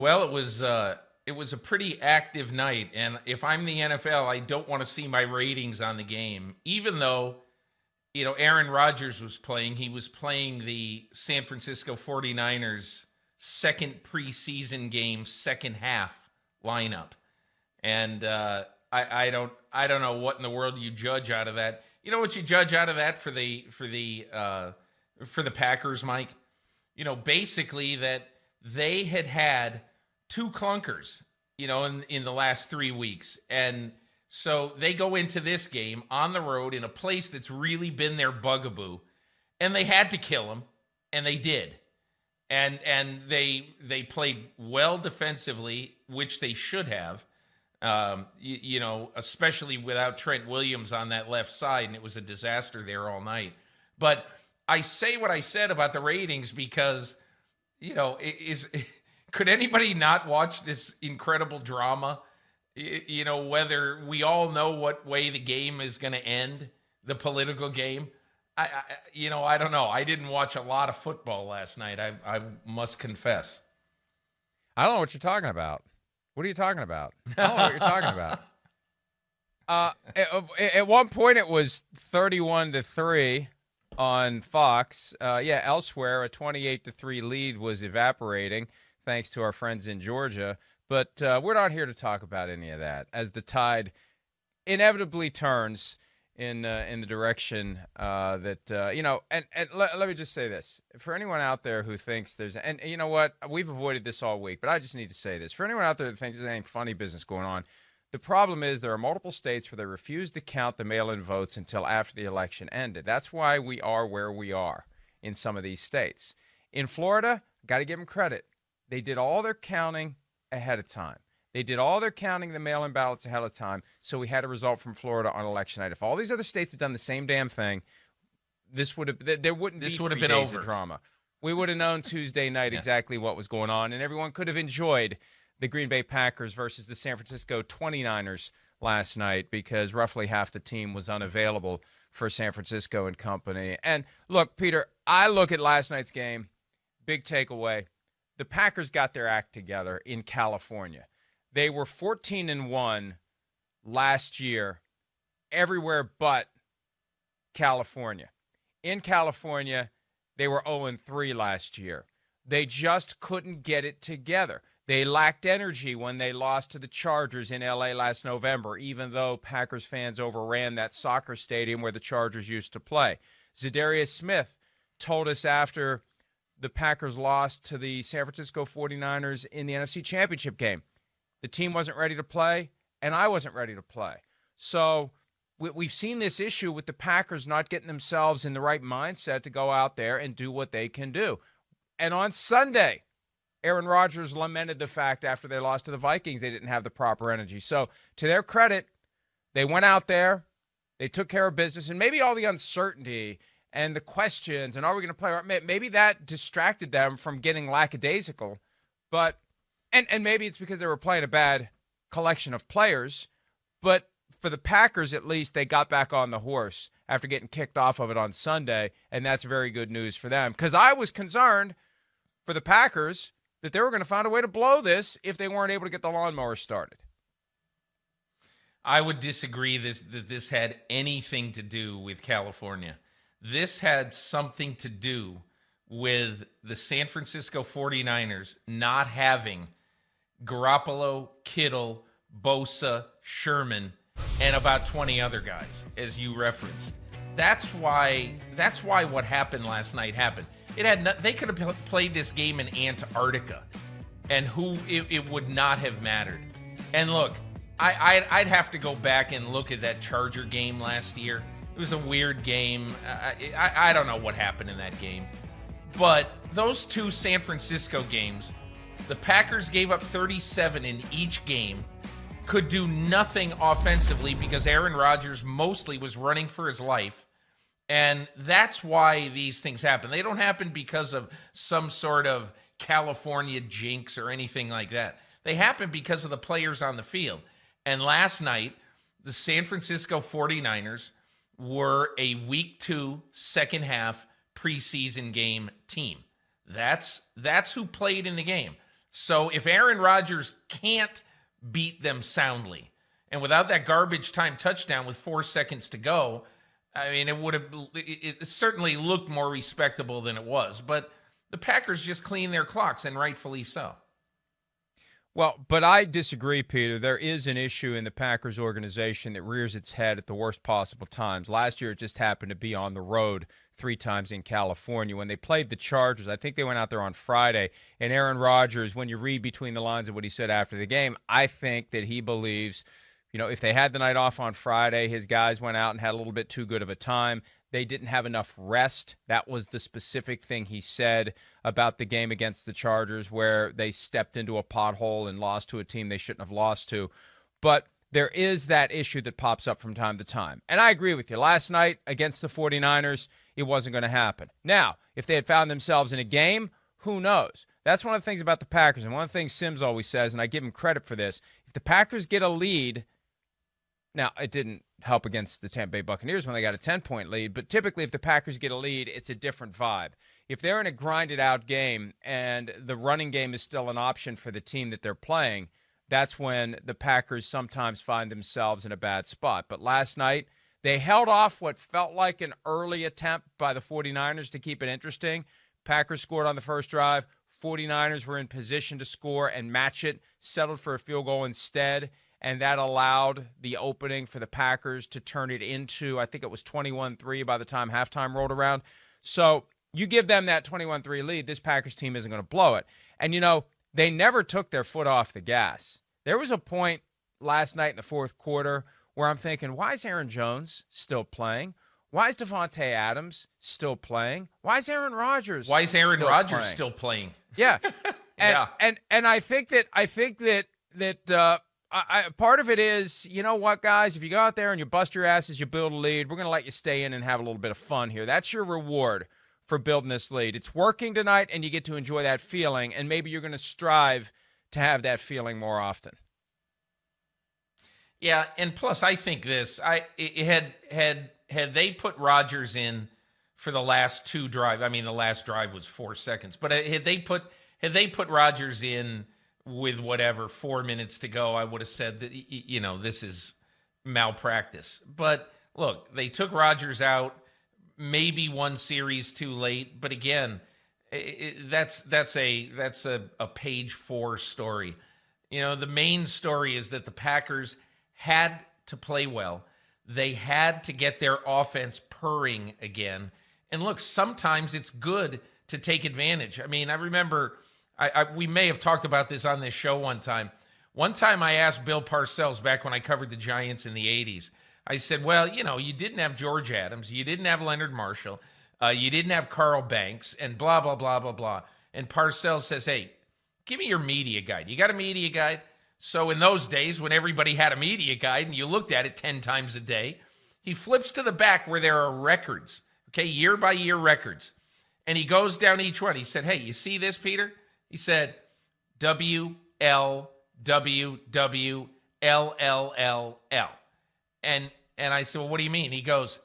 Well, it was a pretty active night, and if I'm the NFL, I don't want to see my ratings on the game, even though Aaron Rodgers was playing. He was playing the San Francisco 49ers second preseason game, second half lineup, and I don't know what in the world you judge out of that. You know what you judge out of that for the Packers, Mike? Basically that they had two clunkers, in the last 3 weeks. And so they go into this game on the road in a place that's really been their bugaboo, and they had to kill them, and they did. And they played well defensively, which they should have, especially without Trent Williams on that left side, and it was a disaster there all night. But I say what I said about the ratings because, could anybody not watch this incredible drama? Whether we all know what way the game is going to end, the political game. I don't know. I didn't watch a lot of football last night. I must confess. I don't know what you're talking about. What are you talking about? I don't know what you're talking about. At one point, it was 31-3 on Fox. Elsewhere, a 28-3 lead was evaporating, thanks to our friends in Georgia. But we're not here to talk about any of that, as the tide inevitably turns in the direction let me just say this. For anyone out there who thinks there's, and you know what, we've avoided this all week, but I just need to say this. For anyone out there that thinks there's any funny business going on, the problem is there are multiple states where they refuse to count the mail-in votes until after the election ended. That's why we are where we are in some of these states. In Florida, got to give them credit. They did all their counting ahead of time. They did all their counting, the mail-in ballots ahead of time, so we had a result from Florida on election night. If all these other states had done the same damn thing, there wouldn't be 3 been days over. of drama. We would have known Tuesday night exactly what was going on, and everyone could have enjoyed the Green Bay Packers versus the San Francisco 29ers last night, because roughly half the team was unavailable for San Francisco and company. And look, Peter, I look at last night's game, big takeaway. The Packers got their act together in California. They were 14-1 last year, everywhere but California. In California, they were 0-3 last year. They just couldn't get it together. They lacked energy when they lost to the Chargers in L.A. last November, even though Packers fans overran that soccer stadium where the Chargers used to play. Zadarius Smith told us after the Packers lost to the San Francisco 49ers in the NFC Championship game, the team wasn't ready to play, and I wasn't ready to play. So we've seen this issue with the Packers not getting themselves in the right mindset to go out there and do what they can do. And on Sunday, Aaron Rodgers lamented the fact after they lost to the Vikings they didn't have the proper energy. So to their credit, they went out there, they took care of business, and maybe all the uncertainty and the questions and are we going to play, maybe that distracted them from getting lackadaisical. But and maybe it's because they were playing a bad collection of players, but for the Packers, at least, they got back on the horse after getting kicked off of it on Sunday, and that's very good news for them. Because I was concerned for the Packers that they were going to find a way to blow this if they weren't able to get the lawnmower started. I would disagree that this had anything to do with California. This had something to do with the San Francisco 49ers not having Garoppolo, Kittle, Bosa, Sherman, and about 20 other guys, as you referenced. That's why what happened last night happened. They could have played this game in Antarctica, and it would not have mattered. And look, I'd have to go back and look at that Charger game last year. It was a weird game. I don't know what happened in that game. But those two San Francisco games, the Packers gave up 37 in each game, could do nothing offensively because Aaron Rodgers mostly was running for his life. And that's why these things happen. They don't happen because of some sort of California jinx or anything like that. They happen because of the players on the field. And last night, the San Francisco 49ers were a week 2, second half preseason game team. That's who played in the game. So if Aaron Rodgers can't beat them soundly, and without that garbage time touchdown with 4 seconds to go, I mean, it certainly looked more respectable than it was. But the Packers just cleaned their clocks, and rightfully so. Well, but I disagree, Peter. There is an issue in the Packers organization that rears its head at the worst possible times. Last year, it just happened to be on the road 3 times in California. When they played the Chargers, I think they went out there on Friday, and Aaron Rodgers, when you read between the lines of what he said after the game, I think that he believes, if they had the night off on Friday, his guys went out and had a little bit too good of a time. They didn't have enough rest. That was the specific thing he said about the game against the Chargers, where they stepped into a pothole and lost to a team they shouldn't have lost to. But there is that issue that pops up from time to time. And I agree with you. Last night against the 49ers, it wasn't going to happen. Now, if they had found themselves in a game, who knows? That's one of the things about the Packers. And one of the things Sims always says, and I give him credit for this, if the Packers get a lead, now, it didn't help against the Tampa Bay Buccaneers when they got a 10-point lead, but typically if the Packers get a lead, it's a different vibe. If they're in a grinded-out game and the running game is still an option for the team that they're playing, that's when the Packers sometimes find themselves in a bad spot. But last night, they held off what felt like an early attempt by the 49ers to keep it interesting. Packers scored on the first drive. 49ers were in position to score and match it, settled for a field goal instead, and that allowed the opening for the Packers to turn it into, I think it was 21-3 by the time halftime rolled around. So you give them that 21-3 lead, this Packers team isn't going to blow it. And, they never took their foot off the gas. There was a point last night in the fourth quarter where I'm thinking, why is Aaron Jones still playing? Why is Davante Adams still playing? Why is Aaron Rodgers Why is Aaron Rodgers still playing? Yeah. And I think that part of it is, you know what, guys, if you go out there and you bust your asses, you build a lead, we're going to let you stay in and have a little bit of fun here. That's your reward for building this lead. It's working tonight, and you get to enjoy that feeling, and maybe you're going to strive to have that feeling more often. Yeah, and plus I think this, had they put Rodgers in for the last 2 drives, I mean the last drive was 4 seconds, but had they put Rodgers in with 4 minutes to go, I would have said that, this is malpractice. But look, they took Rodgers out, maybe 1 series too late. But again, that's a page 4 story. The main story is that the Packers had to play well. They had to get their offense purring again. And look, sometimes it's good to take advantage. I mean, I remember we may have talked about this on this show one time. One time I asked Bill Parcells back when I covered the Giants in the 80s. I said, well, you didn't have George Adams. You didn't have Leonard Marshall. You didn't have Carl Banks and blah, blah, blah, blah, blah. And Parcells says, hey, give me your media guide. You got a media guide? So in those days when everybody had a media guide and you looked at it 10 times a day, he flips to the back where there are records, okay, year by year records. And he goes down each one. He said, hey, you see this, Peter? He said, W, L, W, W, L, L, L, L. And I said, well, what do you mean? He goes,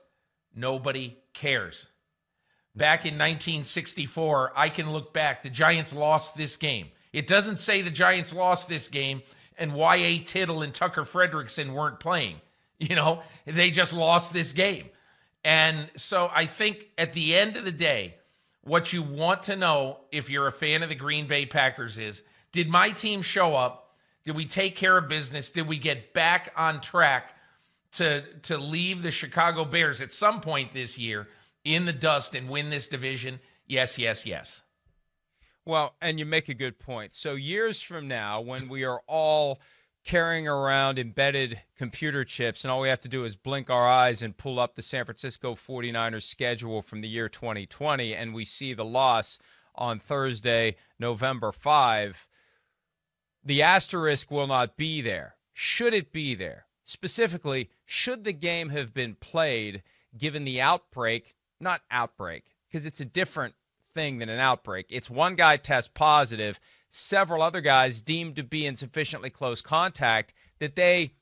nobody cares. Back in 1964, I can look back. The Giants lost this game. It doesn't say the Giants lost this game and Y.A. Tittle and Tucker Fredrickson weren't playing. They just lost this game. And so I think at the end of the day, what you want to know if you're a fan of the Green Bay Packers is, did my team show up? Did we take care of business? Did we get back on track to leave the Chicago Bears at some point this year in the dust and win this division? Yes, yes, yes. Well, and you make a good point. So years from now, when we are all carrying around embedded computer chips and all we have to do is blink our eyes and pull up the San Francisco 49ers schedule from the year 2020, and we see the loss on Thursday, November 5, the asterisk will not be there. Should it be there? Specifically, should the game have been played given the outbreak, not outbreak, because it's a different thing than an outbreak. It's one guy tests positive, several other guys deemed to be in sufficiently close contact that they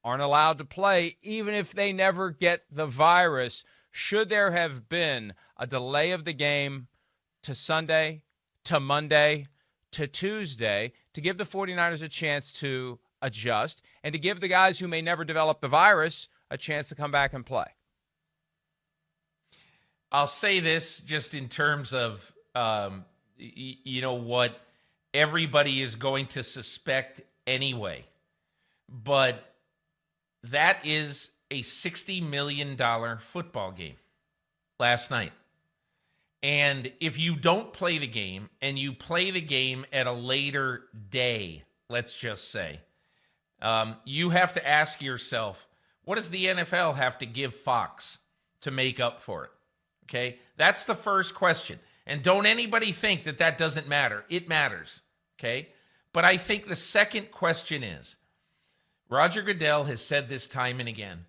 aren't allowed to play even if they never get the virus. Should there have been a delay of the game to Sunday, to Monday, to Tuesday to give the 49ers a chance to adjust and to give the guys who may never develop the virus a chance to come back and play? I'll say this just in terms of, what everybody is going to suspect anyway. But that is a $60 million football game last night. And if you don't play the game and you play the game at a later day, let's just say, you have to ask yourself, what does the NFL have to give Fox to make up for it? Okay, that's the first question. And don't anybody think that that doesn't matter. It matters, okay? But I think the second question is, Roger Goodell has said this time and again,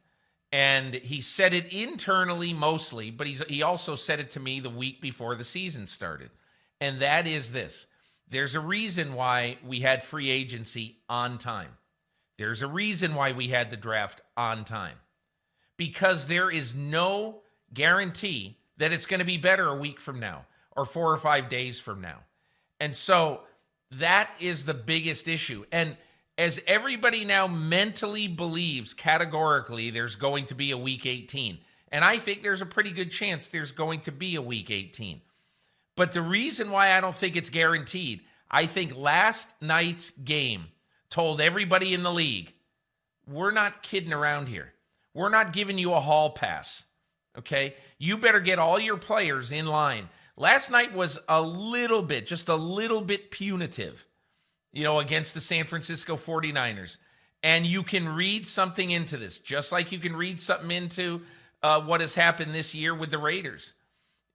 and he said it internally mostly, but he also said it to me the week before the season started. And that is this. There's a reason why we had free agency on time. There's a reason why we had the draft on time. Because there is no guarantee that it's going to be better a week from now or 4 or 5 days from now. And so that is the biggest issue. And as everybody now mentally believes categorically there's going to be a week 18, and I think there's a pretty good chance there's going to be a week 18. But the reason why I don't think it's guaranteed, I think last night's game told everybody in the league, we're not kidding around here. We're not giving you a hall pass, okay? You better get all your players in line. Last night was just a little bit punitive, against the San Francisco 49ers. And you can read something into this, just like you can read something into what has happened this year with the Raiders.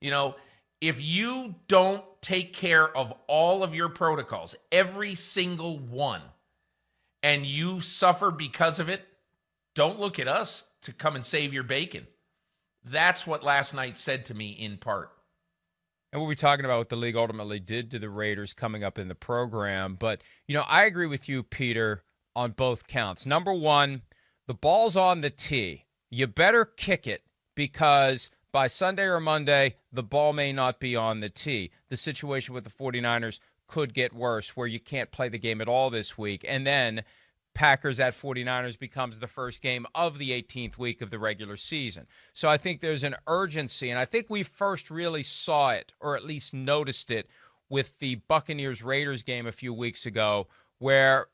If you don't take care of all of your protocols, every single one, and you suffer because of it, don't look at us to come and save your bacon. That's what last night said to me in part. And we'll be talking about what the league ultimately did to the Raiders coming up in the program. But, I agree with you, Peter, on both counts. Number one, the ball's on the tee. You better kick it because by Sunday or Monday, the ball may not be on the tee. The situation with the 49ers could get worse where you can't play the game at all this week. And then Packers at 49ers becomes the first game of the 18th week of the regular season. So I think there's an urgency, and I think we first really saw it, or at least noticed it, with the Buccaneers-Raiders game a few weeks ago, where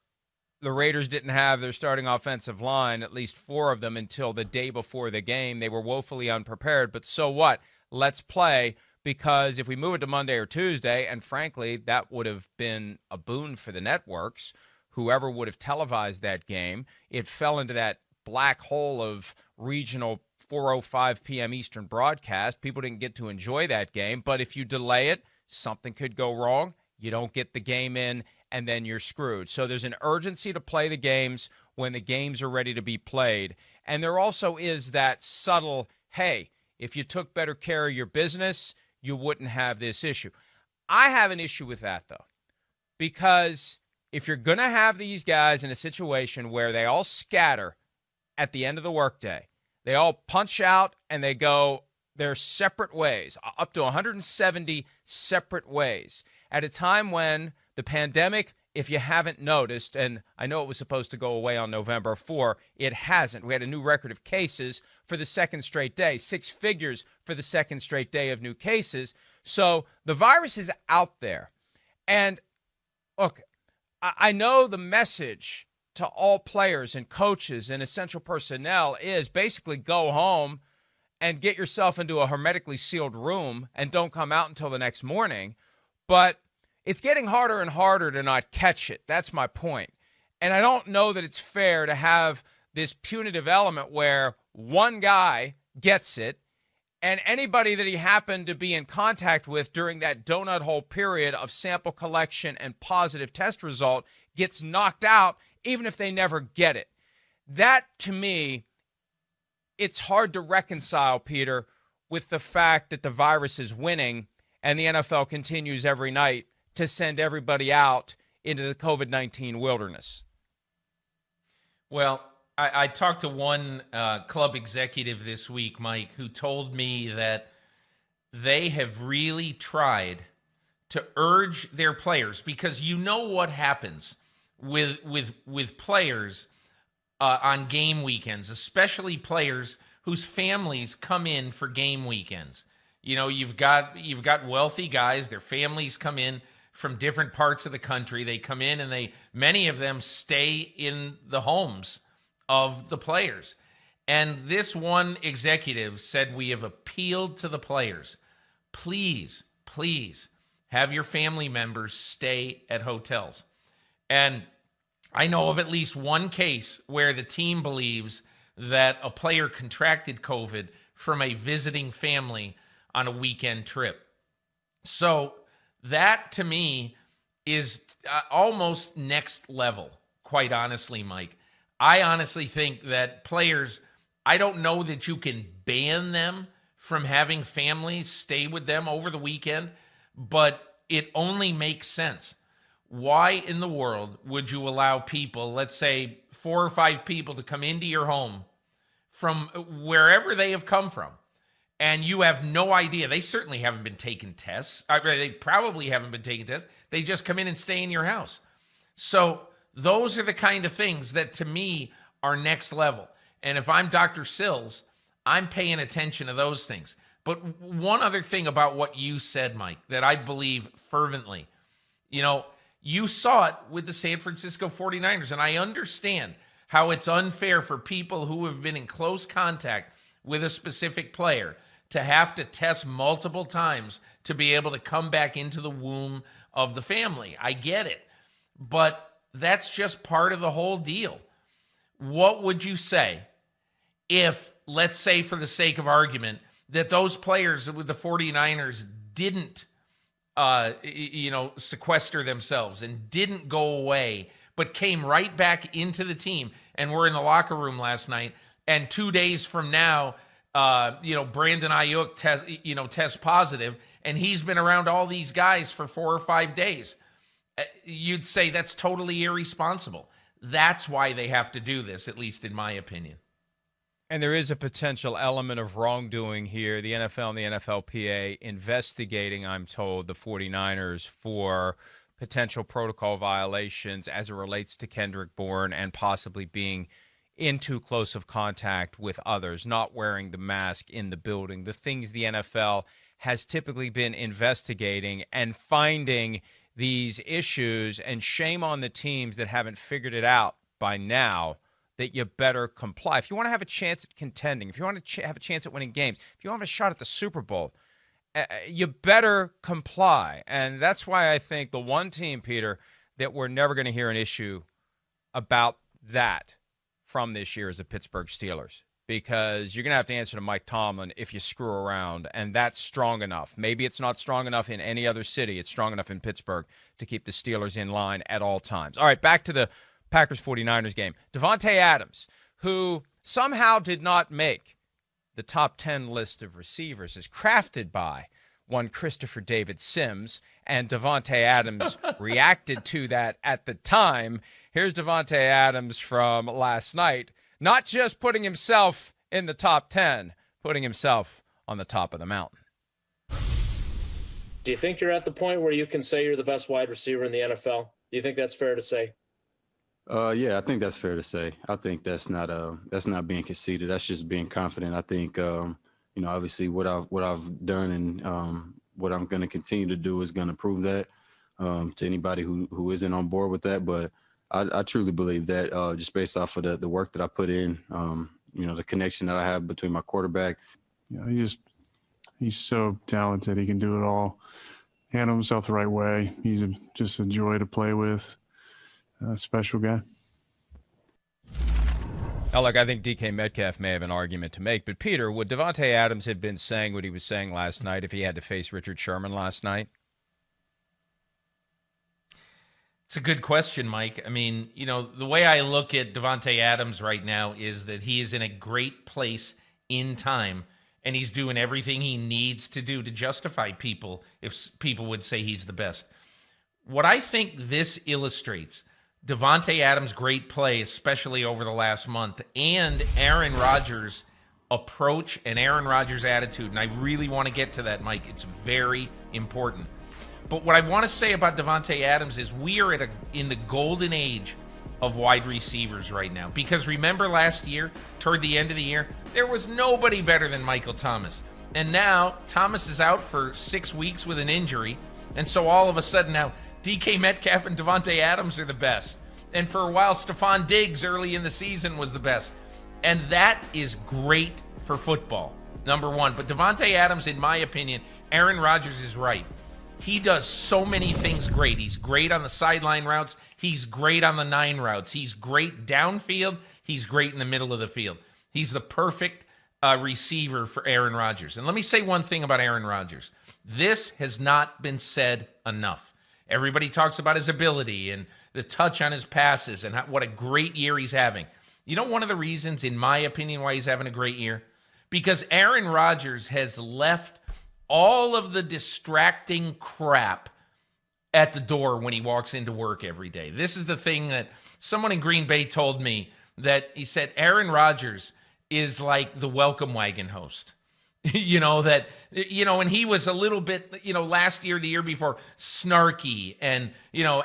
the Raiders didn't have their starting offensive line, at least 4 of them, until the day before the game. They were woefully unprepared, but so what? Let's play, because if we move it to Monday or Tuesday, and frankly, that would have been a boon for the networks, whoever would have televised that game, it fell into that black hole of regional 4:05 p.m. Eastern broadcast. People didn't get to enjoy that game, but if you delay it, something could go wrong. You don't get the game in, and then you're screwed. So there's an urgency to play the games when the games are ready to be played. And there also is that subtle, hey, if you took better care of your business, you wouldn't have this issue. I have an issue with that, though, because if you're going to have these guys in a situation where they all scatter at the end of the workday, they all punch out and they go their separate ways, up to 170 separate ways, at a time when the pandemic, if you haven't noticed, and I know it was supposed to go away on November 4, it hasn't. We had a new record of cases for the second straight day, 6 figures for the second straight day of new cases. So the virus is out there. And look, I know the message to all players and coaches and essential personnel is basically go home and get yourself into a hermetically sealed room and don't come out until the next morning. But it's getting harder and harder to not catch it. That's my point. And I don't know that it's fair to have this punitive element where one guy gets it and anybody that he happened to be in contact with during that donut hole period of sample collection and positive test result gets knocked out, even if they never get it. That, to me, it's hard to reconcile, Peter, with the fact that the virus is winning and the NFL continues every night to send everybody out into the COVID-19 wilderness. Well, I talked to one club executive this week, Mike, who told me that they have really tried to urge their players, because you know what happens with players on game weekends, especially players whose families come in for game weekends. You know, you've got wealthy guys, their families come in from different parts of the country. They come in and many of them stay in the homes of the players. And this one executive said, we have appealed to the players. Please, please have your family members stay at hotels. And I know of at least one case where the team believes that a player contracted COVID from a visiting family on a weekend trip. So that, to me, is almost next level, quite honestly, Mike. I honestly think that players, I don't know that you can ban them from having families stay with them over the weekend, but it only makes sense. Why in the world would you allow people, let's say 4 or 5 people, to come into your home from wherever they have come from, and you have no idea? They certainly haven't been taking tests. They probably haven't been taking tests. They just come in and stay in your house. So those are the kind of things that, to me, are next level. And if I'm Dr. Sills, I'm paying attention to those things. But one other thing about what you said, Mike, that I believe fervently, you know, you saw it with the San Francisco 49ers, and I understand how it's unfair for people who have been in close contact with a specific player to have to test multiple times to be able to come back into the womb of the family. I get it. But that's just part of the whole deal. What would you say if, let's say for the sake of argument, that those players with the 49ers didn't sequester themselves and didn't go away, but came right back into the team and were in the locker room last night, and 2 days from now, Brandon Ayuk test positive, and he's been around all these guys for 4 or 5 days? You'd say that's totally irresponsible. That's why they have to do this, at least in my opinion. And there is a potential element of wrongdoing here. The NFL and the NFLPA investigating, I'm told, the 49ers for potential protocol violations as it relates to Kendrick Bourne and possibly being in too close of contact with others, not wearing the mask in the building, the things the NFL has typically been investigating and finding these issues. And shame on the teams that haven't figured it out by now, that you better comply. If you want to have a chance at contending, if you want to have a chance at winning games, if you want to have a shot at the Super Bowl, you better comply. And that's why I think the one team, Peter, that we're never going to hear an issue about that from this year is the Pittsburgh Steelers, because you're going to have to answer to Mike Tomlin if you screw around, and that's strong enough. Maybe it's not strong enough in any other city. It's strong enough in Pittsburgh to keep the Steelers in line at all times. All right, back to the Packers-49ers game. Davante Adams, who somehow did not make the top 10 list of receivers, is crafted by one Christopher David Sims, and Davante Adams reacted to that at the time. Here's Davante Adams from last night, not just putting himself in the top 10, putting himself on the top of the mountain. Do you think you're at the point where you can say you're the best wide receiver in the NFL? Do you think that's fair to say? Yeah, I think that's fair to say. I think that's not being conceited. That's just being confident. I think, obviously what I've done and what I'm going to continue to do is going to prove that to anybody who isn't on board with that. But I truly believe that just based off of the work that I put in, the connection that I have between my quarterback. He's so talented. He can do it all. Handle himself the right way. He's just a joy to play with. A special guy. Oh, look, I think DK Metcalf may have an argument to make, but Peter, would Davante Adams have been saying what he was saying last night if he had to face Richard Sherman last night? It's a good question, Mike. I mean, the way I look at Davante Adams right now is that he is in a great place in time, and he's doing everything he needs to do to justify people if people would say he's the best. What I think this illustrates, Davante Adams' great play, especially over the last month, and Aaron Rodgers' approach and Aaron Rodgers' attitude, and I really want to get to that, Mike. It's very important. But what I want to say about Davante Adams is we are in the golden age of wide receivers right now. Because remember last year, toward the end of the year, there was nobody better than Michael Thomas. And now Thomas is out for 6 weeks with an injury. And so all of a sudden now DK Metcalf and Davante Adams are the best. And for a while, Stephon Diggs early in the season was the best. And that is great for football, number one. But Davante Adams, in my opinion, Aaron Rodgers is right. He does so many things great. He's great on the sideline routes. He's great on the 9 routes. He's great downfield. He's great in the middle of the field. He's the perfect receiver for Aaron Rodgers. And let me say one thing about Aaron Rodgers. This has not been said enough. Everybody talks about his ability and the touch on his passes and what a great year he's having. You know one of the reasons, in my opinion, why he's having a great year? Because Aaron Rodgers has left all of the distracting crap at the door when he walks into work every day. This is the thing that someone in Green Bay told me, that he said Aaron Rodgers is like the welcome wagon host. And he was a little bit, last year, the year before, snarky and,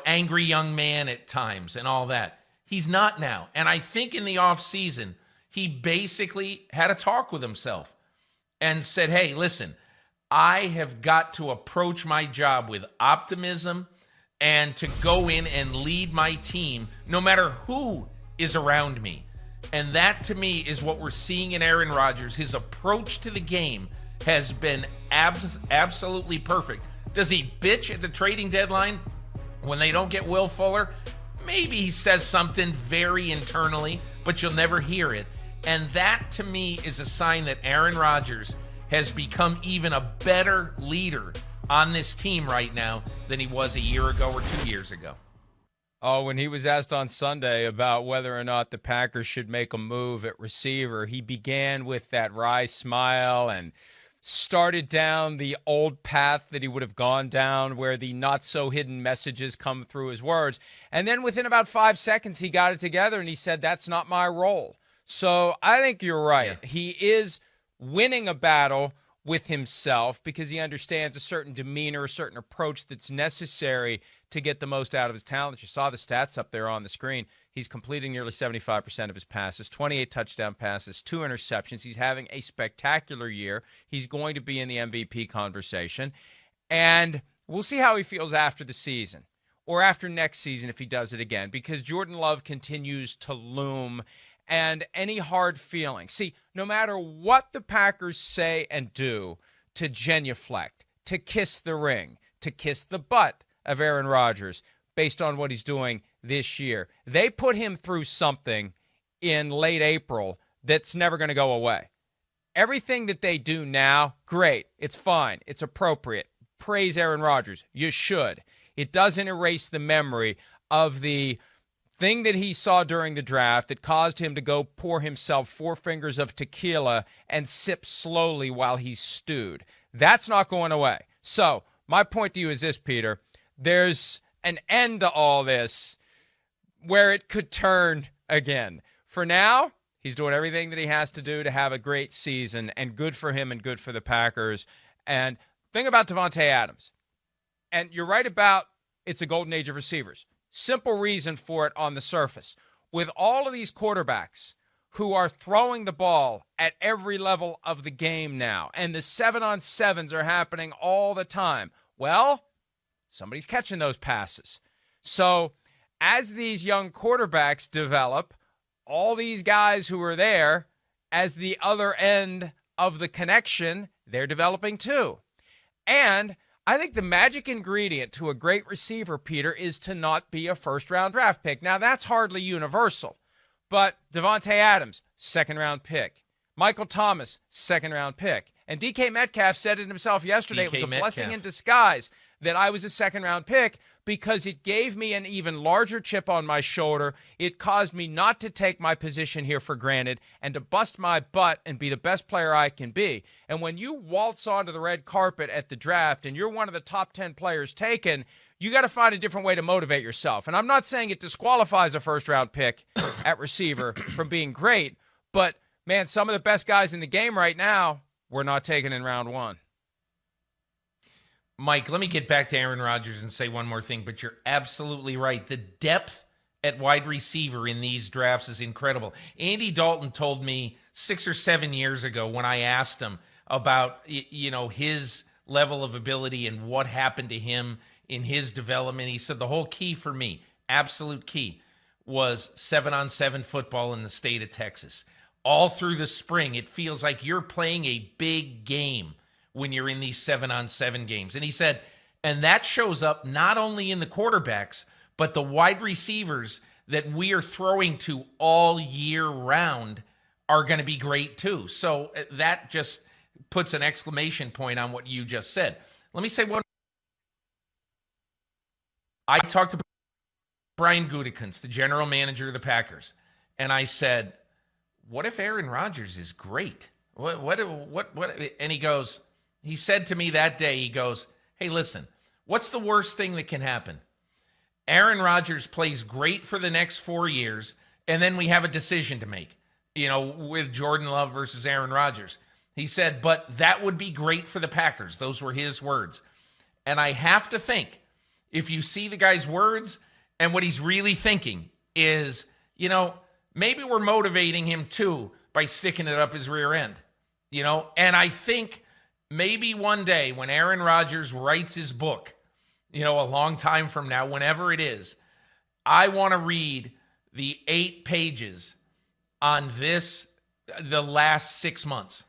angry young man at times and all that. He's not now. And I think in the offseason, he basically had a talk with himself and said, hey, listen, I have got to approach my job with optimism and to go in and lead my team no matter who is around me. And that, to me, is what we're seeing in Aaron Rodgers. His approach to the game has been absolutely perfect. Does he bitch at the trading deadline when they don't get Will Fuller? Maybe he says something very internally, but you'll never hear it. And that, to me, is a sign that Aaron Rodgers has become even a better leader on this team right now than he was a year ago or 2 years ago. Oh, when he was asked on Sunday about whether or not the Packers should make a move at receiver, he began with that wry smile and started down the old path that he would have gone down, where the not-so-hidden messages come through his words. And then within about 5 seconds, he got it together and he said, that's not my role. So I think you're right. Yeah. He is winning a battle with himself because he understands a certain demeanor, a certain approach that's necessary to get the most out of his talent. You saw the stats up there on the screen. He's completing nearly 75% of his passes, 28 touchdown passes, 2 interceptions. He's having a spectacular year. He's going to be in the MVP conversation. And we'll see how he feels after the season or after next season if he does it again, because Jordan Love continues to loom. And any hard feelings. See, no matter what the Packers say and do to genuflect, to kiss the ring, to kiss the butt of Aaron Rodgers based on what he's doing this year, they put him through something in late April that's never going to go away. Everything that they do now, great. It's fine. It's appropriate. Praise Aaron Rodgers. You should. It doesn't erase the memory of the thing that he saw during the draft that caused him to go pour himself 4 fingers of tequila and sip slowly while he's stewed. That's not going away. So my point to you is this, Peter. There's an end to all this where it could turn again. For now, he's doing everything that he has to do to have a great season, and good for him and good for the Packers. And thing about Davante Adams, and you're right about it's a golden age of receivers. Simple reason for it on the surface. With all of these quarterbacks who are throwing the ball at every level of the game now, and the 7-on-7s are happening all the time, well, somebody's catching those passes. So as these young quarterbacks develop, all these guys who are there as the other end of the connection, they're developing too. And I think the magic ingredient to a great receiver, Peter, is to not be a first-round draft pick. Now, that's hardly universal, but Davante Adams, second-round pick. Michael Thomas, second-round pick. And DK Metcalf said it himself yesterday. It was a blessing in disguise that I was a second-round pick because it gave me an even larger chip on my shoulder. It caused me not to take my position here for granted and to bust my butt and be the best player I can be. And when you waltz onto the red carpet at the draft and you're one of the top 10 players taken, you got to find a different way to motivate yourself. And I'm not saying it disqualifies a first-round pick at receiver from being great, but, man, some of the best guys in the game right now were not taken in round 1. Mike, let me get back to Aaron Rodgers and say one more thing, but you're absolutely right. The depth at wide receiver in these drafts is incredible. Andy Dalton told me 6 or 7 years ago when I asked him about, his level of ability and what happened to him in his development. He said the whole key for me, absolute key, was 7-on-7 football in the state of Texas. All through the spring, it feels like you're playing a big game when you're in these 7-on-7 games. And he said, and that shows up not only in the quarterbacks, but the wide receivers that we are throwing to all year round are going to be great too. So that just puts an exclamation point on what you just said. Let me say one. I talked to Brian Gutekunst, the general manager of the Packers, and I said, what if Aaron Rodgers is great? What? And he said to me that day, he goes, hey, listen, what's the worst thing that can happen? Aaron Rodgers plays great for the next 4 years, and then we have a decision to make, with Jordan Love versus Aaron Rodgers. He said, but that would be great for the Packers. Those were his words. And I have to think, if you see the guy's words and what he's really thinking is, maybe we're motivating him too by sticking it up his rear end, And I think maybe one day when Aaron Rodgers writes his book, a long time from now, whenever it is, I want to read the 8 pages on the last 6 months,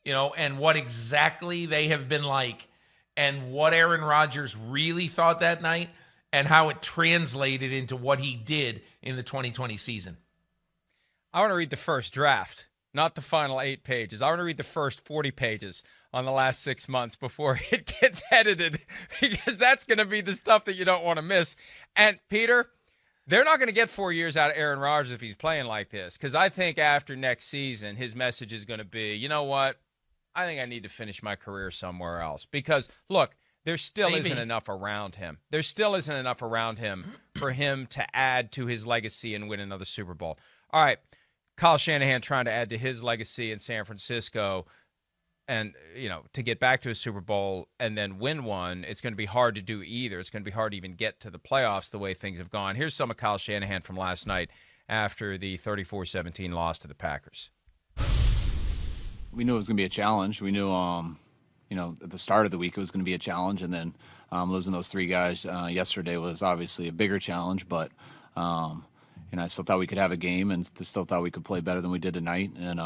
and what exactly they have been like and what Aaron Rodgers really thought that night and how it translated into what he did in the 2020 season. I want to read the first draft, not the final 8 pages. I want to read the first 40 pages on the last 6 months before it gets edited, because that's going to be the stuff that you don't want to miss. And, Peter, they're not going to get 4 years out of Aaron Rodgers if he's playing like this, because I think after next season, his message is going to be, you know what, I think I need to finish my career somewhere else. Because, look, there still isn't enough around him. There still isn't enough around him for him to add to his legacy and win another Super Bowl. All right, Kyle Shanahan trying to add to his legacy in San Francisco and, to get back to a Super Bowl and then win one, it's going to be hard to do either. It's going to be hard to even get to the playoffs the way things have gone. Here's some of Kyle Shanahan from last night after the 34-17 loss to the Packers. We knew it was going to be a challenge. We knew, at the start of the week it was going to be a challenge, and then losing those 3 guys yesterday was obviously a bigger challenge, but I still thought we could have a game and still thought we could play better than we did tonight. And,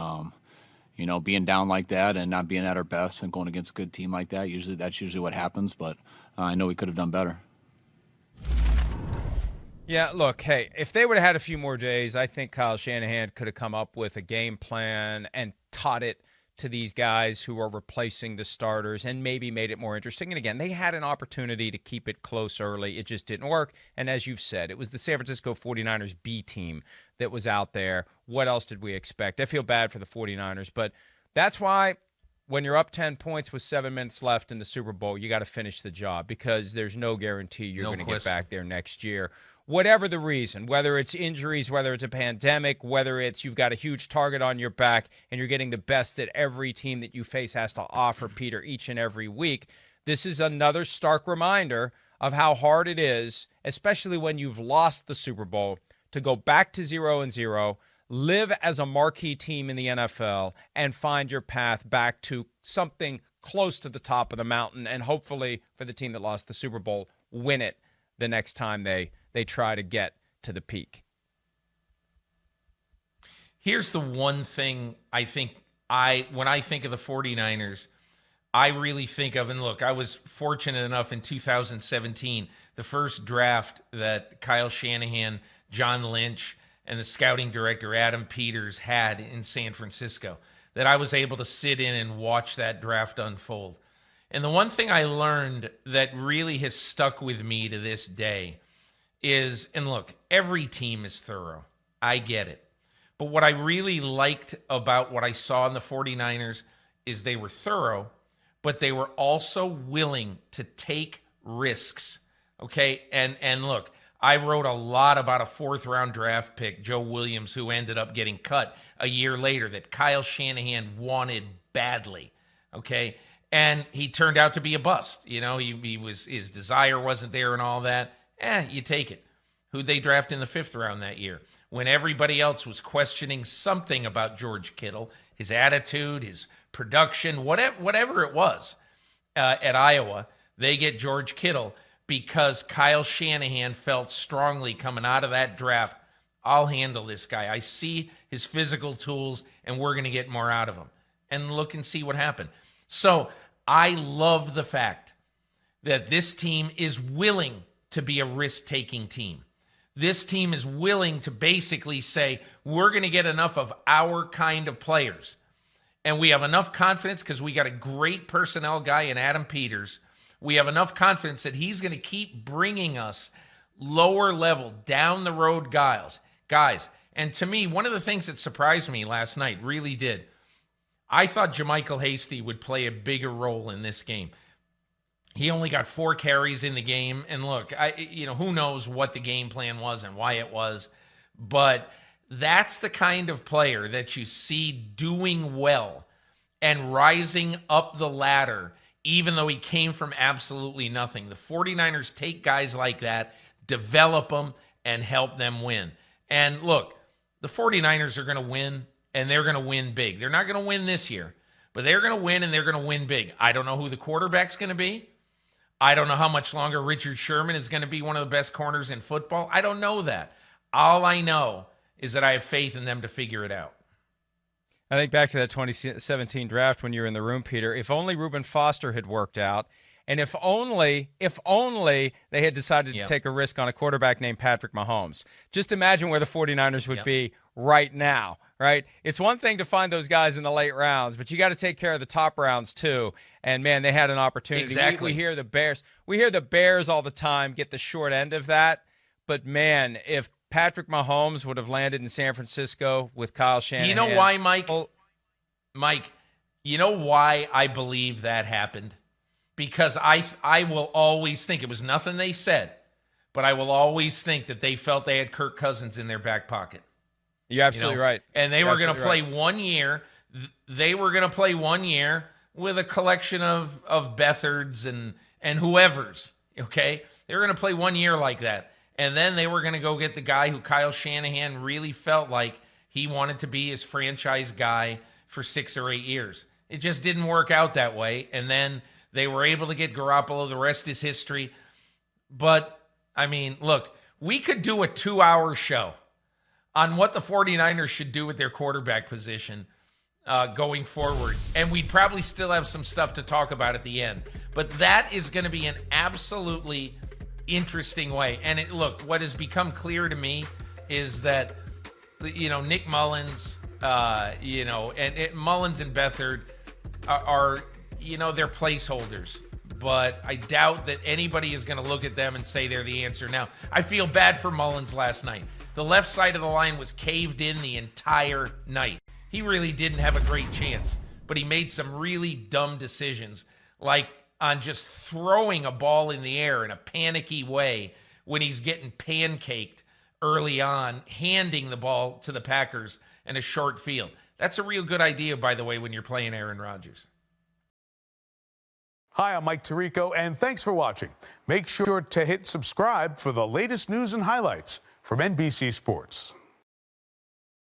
being down like that and not being at our best and going against a good team like that, that's usually what happens, but I know we could have done better. Yeah, look, hey, if they would have had a few more days, I think Kyle Shanahan could have come up with a game plan and taught it to these guys who are replacing the starters and maybe made it more interesting. And again, they had an opportunity to keep it close early. It just didn't work. And as you've said, it was the San Francisco 49ers B team that was out there. What else did we expect? I feel bad for the 49ers, but that's why when you're up 10 points with 7 minutes left in the Super Bowl, you got to finish the job, because there's no guarantee you're going to get back there next year. Whatever the reason, whether it's injuries, whether it's a pandemic, whether it's you've got a huge target on your back and you're getting the best that every team that you face has to offer, Peter, each and every week, this is another stark reminder of how hard it is, especially when you've lost the Super Bowl, to go back to 0-0, live as a marquee team in the NFL, and find your path back to something close to the top of the mountain, and hopefully for the team that lost the Super Bowl, win it the next time they try to get to the peak. Here's the one thing I think when I think of the 49ers, I really think of, and look, I was fortunate enough in 2017, the first draft that Kyle Shanahan, John Lynch, and the scouting director Adam Peters had in San Francisco, that I was able to sit in and watch that draft unfold. And the one thing I learned that really has stuck with me to this day is, and look, every team is thorough. I get it. But what I really liked about what I saw in the 49ers is they were thorough, but they were also willing to take risks. Okay? And look, I wrote a lot about a 4th-round draft pick, Joe Williams, who ended up getting cut a year later, that Kyle Shanahan wanted badly. Okay? And he turned out to be a bust. You know, he was, his desire wasn't there and all that. You take it. Who'd they draft in the 5th round that year? When everybody else was questioning something about George Kittle, his attitude, his production, whatever it was at Iowa, they get George Kittle because Kyle Shanahan felt strongly coming out of that draft, I'll handle this guy. I see his physical tools, and we're going to get more out of him. And look and see what happened. So I love the fact that this team is willing to be a risk-taking team. This team is willing to basically say, we're going to get enough of our kind of players. And we have enough confidence because we got a great personnel guy in Adam Peters. We have enough confidence that he's going to keep bringing us lower level, down the road guys. And to me, one of the things that surprised me last night, really did, I thought JaMychal Hasty would play a bigger role in this game. He only got 4 carries in the game. And look, who knows what the game plan was and why it was. But that's the kind of player that you see doing well and rising up the ladder, even though he came from absolutely nothing. The 49ers take guys like that, develop them, and help them win. And look, the 49ers are going to win, and they're going to win big. They're not going to win this year, but they're going to win, and they're going to win big. I don't know who the quarterback's going to be. I don't know how much longer Richard Sherman is going to be one of the best corners in football. I don't know that. All I know is that I have faith in them to figure it out. I think back to that 2017 draft when you were in the room, Peter. If only Reuben Foster had worked out, and if only they had decided to take a risk on a quarterback named Patrick Mahomes. Just imagine where the 49ers would be right now, right? It's one thing to find those guys in the late rounds, but you got to take care of the top rounds too. And man, they had an opportunity. Exactly. We hear the Bears all the time get the short end of that. But man, if Patrick Mahomes would have landed in San Francisco with Kyle Shanahan. Do you know why, Mike? Mike, you know why I believe that happened? Because I will always think, it was nothing they said, but I will always think that they felt they had Kirk Cousins in their back pocket. You're absolutely right. And they were going to play 1 year. They were going to play 1 year with a collection of Beathards and whoever's, okay? They were going to play 1 year like that. And then they were going to go get the guy who Kyle Shanahan really felt like he wanted to be his franchise guy for 6 or 8 years. It just didn't work out that way. And then they were able to get Garoppolo. The rest is history. But, I mean, look, we could do a 2-hour show on what the 49ers should do with their quarterback position going forward. And we'd probably still have some stuff to talk about at the end. But that is going to be an absolutely interesting way. And look, what has become clear to me is that, Nick Mullins, and Mullins and Beathard are they're placeholders. But I doubt that anybody is going to look at them and say they're the answer. Now, I feel bad for Mullins last night. The left side of the line was caved in the entire night. He really didn't have a great chance, but he made some really dumb decisions, like on just throwing a ball in the air in a panicky way when he's getting pancaked early on, handing the ball to the Packers in a short field. That's a real good idea, by the way, when you're playing Aaron Rodgers. Hi, I'm Mike Tirico, and thanks for watching. Make sure to hit subscribe for the latest news and highlights from NBC Sports.